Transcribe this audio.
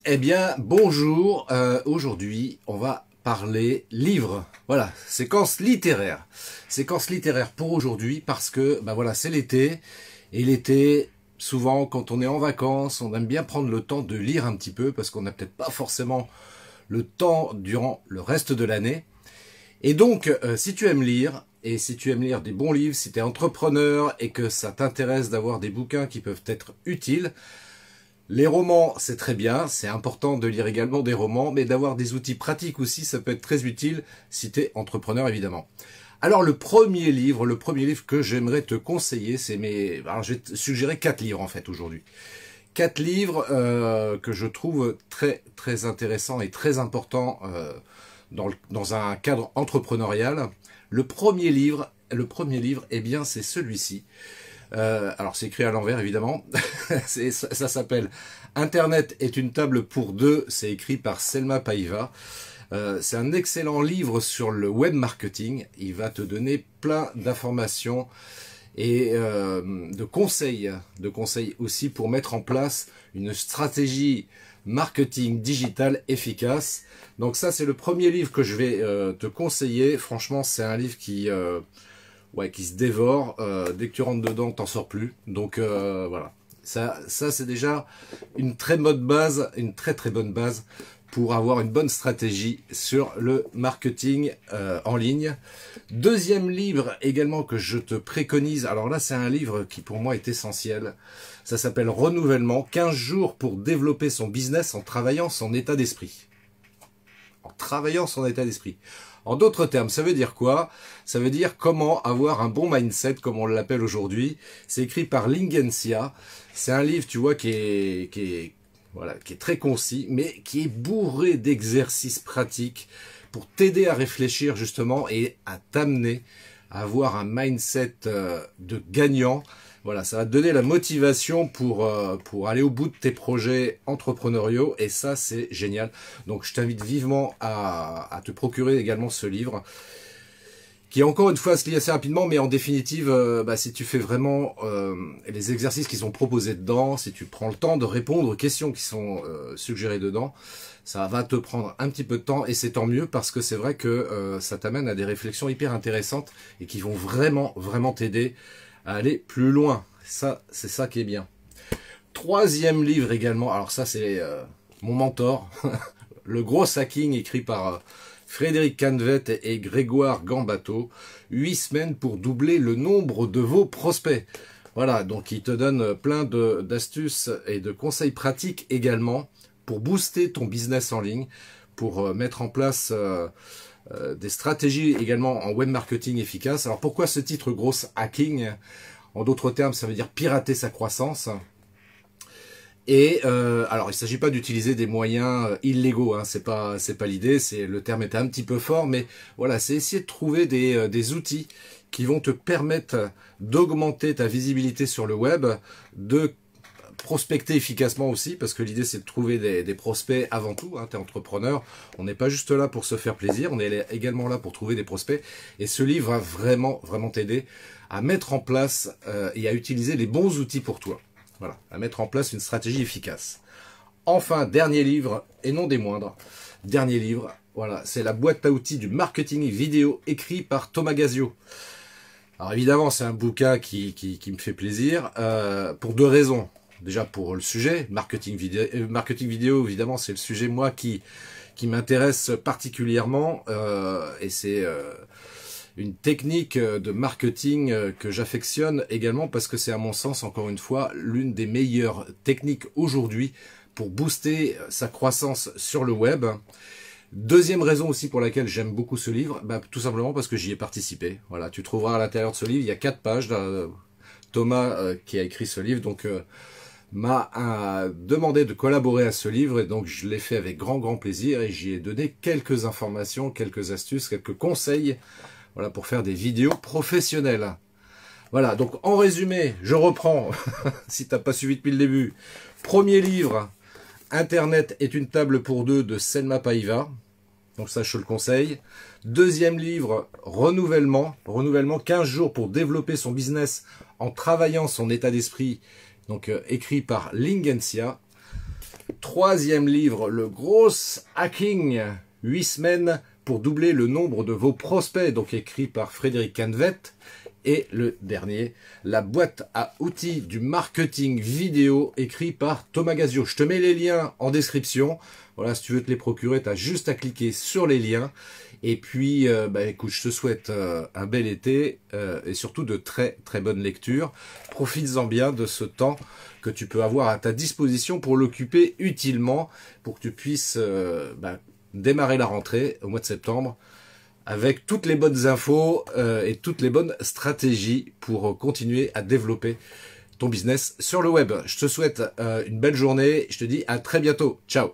Eh bien, bonjour. Aujourd'hui, on va parler livres. Voilà, séquence littéraire. Séquence littéraire pour aujourd'hui parce que, voilà, c'est l'été. Et l'été, souvent, quand on est en vacances, on aime bien prendre le temps de lire un petit peu parce qu'on n'a peut-être pas forcément le temps durant le reste de l'année. Et donc, si tu aimes lire, et si tu aimes lire des bons livres, si tu es entrepreneur et que ça t'intéresse d'avoir des bouquins qui peuvent être utiles, les romans, c'est très bien, c'est important de lire également des romans, mais d'avoir des outils pratiques aussi, ça peut être très utile si tu es entrepreneur, évidemment. Alors, le premier livre que j'aimerais te conseiller, c'est mes... Alors, je vais te suggérer 4 livres, en fait, aujourd'hui. 4 livres que je trouve très, très intéressants et très importants dans un cadre entrepreneurial. Le premier livre, eh bien, c'est celui-ci. Alors c'est écrit à l'envers évidemment, ça s'appelle Internet est une table pour deux, c'est écrit par Selma Paiva. C'est un excellent livre sur le web marketing, il va te donner plein d'informations et de conseils aussi pour mettre en place une stratégie marketing digital efficace. Donc ça c'est le premier livre que je vais te conseiller, franchement c'est un livre qui se dévore. Dès que tu rentres dedans, t'en sors plus. Donc voilà. Ça c'est déjà une très bonne base, une très très bonne base pour avoir une bonne stratégie sur le marketing en ligne. Deuxième livre également que je te préconise. Alors là, c'est un livre qui pour moi est essentiel. Ça s'appelle Renouvellement, 15 jours pour développer son business en travaillant son état d'esprit. En travaillant son état d'esprit. En d'autres termes, ça veut dire quoi? Ça veut dire comment avoir un bon mindset, comme on l'appelle aujourd'hui. C'est écrit par Lingensia. C'est un livre, tu vois, qui est très concis, mais qui est bourré d'exercices pratiques pour t'aider à réfléchir justement et à t'amener à avoir un mindset de gagnant. Voilà, ça va te donner la motivation pour aller au bout de tes projets entrepreneuriaux et ça, c'est génial. Donc, je t'invite vivement à te procurer également ce livre qui, encore une fois, se lit assez rapidement, mais en définitive, si tu fais vraiment les exercices qui sont proposés dedans, si tu prends le temps de répondre aux questions qui sont suggérées dedans, ça va te prendre un petit peu de temps et c'est tant mieux parce que c'est vrai que ça t'amène à des réflexions hyper intéressantes et qui vont vraiment, vraiment t'aider à aller plus loin. Ça, c'est ça qui est bien. Troisième livre également, alors ça c'est mon mentor, Le Gros Hacking, écrit par Frédéric Canvet et Grégoire Gambato. 8 semaines pour doubler le nombre de vos prospects. Voilà, donc il te donne plein d'astuces et de conseils pratiques également pour booster ton business en ligne, pour mettre en place des stratégies également en web marketing efficace. Alors pourquoi ce titre Gros Hacking? En d'autres termes, ça veut dire pirater sa croissance. Et alors, il ne s'agit pas d'utiliser des moyens illégaux, hein, c'est pas l'idée. Le terme est un petit peu fort, mais voilà, c'est essayer de trouver des outils qui vont te permettre d'augmenter ta visibilité sur le web, de prospecter efficacement aussi, parce que l'idée c'est de trouver des prospects avant tout, hein, tu es entrepreneur, on n'est pas juste là pour se faire plaisir, on est également là pour trouver des prospects, et ce livre va vraiment, vraiment t'aider à mettre en place et à utiliser les bons outils pour toi, voilà, à mettre en place une stratégie efficace. Enfin, dernier livre, et non des moindres, dernier livre, voilà, c'est la boîte à outils du marketing vidéo écrit par Thomas Gazio. Alors évidemment, c'est un bouquin qui me fait plaisir, pour 2 raisons. Déjà pour le sujet, marketing vidéo, évidemment, c'est le sujet, moi, qui m'intéresse particulièrement. Et c'est une technique de marketing que j'affectionne également parce que c'est, à mon sens, encore une fois, l'une des meilleures techniques aujourd'hui pour booster sa croissance sur le web. Deuxième raison aussi pour laquelle j'aime beaucoup ce livre, tout simplement parce que j'y ai participé. Voilà, tu trouveras à l'intérieur de ce livre, il y a 4 pages. Thomas qui a écrit ce livre, donc m'a demandé de collaborer à ce livre et donc je l'ai fait avec grand plaisir et j'y ai donné quelques informations, quelques astuces, quelques conseils, voilà, pour faire des vidéos professionnelles. Voilà, donc en résumé, je reprends, si t'as pas suivi depuis le début. Premier livre, Internet est une table pour deux de Selma Paiva. Donc ça, je te le conseille. Deuxième livre, Renouvellement. Renouvellement, 15 jours pour développer son business en travaillant son état d'esprit. Donc écrit par Lingensia. troisième livre, le gros hacking, 8 semaines pour doubler le nombre de vos prospects, donc écrit par Frédéric Canvet. Et le dernier, la boîte à outils du marketing vidéo, écrit par Thomas Gazio. Je te mets les liens en description. Voilà, si tu veux te les procurer, tu as juste à cliquer sur les liens. Et puis, écoute, je te souhaite un bel été et surtout de très très bonnes lectures. Profites-en bien de ce temps que tu peux avoir à ta disposition pour l'occuper utilement, pour que tu puisses démarrer la rentrée au mois de septembre avec toutes les bonnes infos et toutes les bonnes stratégies pour continuer à développer ton business sur le web. Je te souhaite une belle journée. Je te dis à très bientôt. Ciao.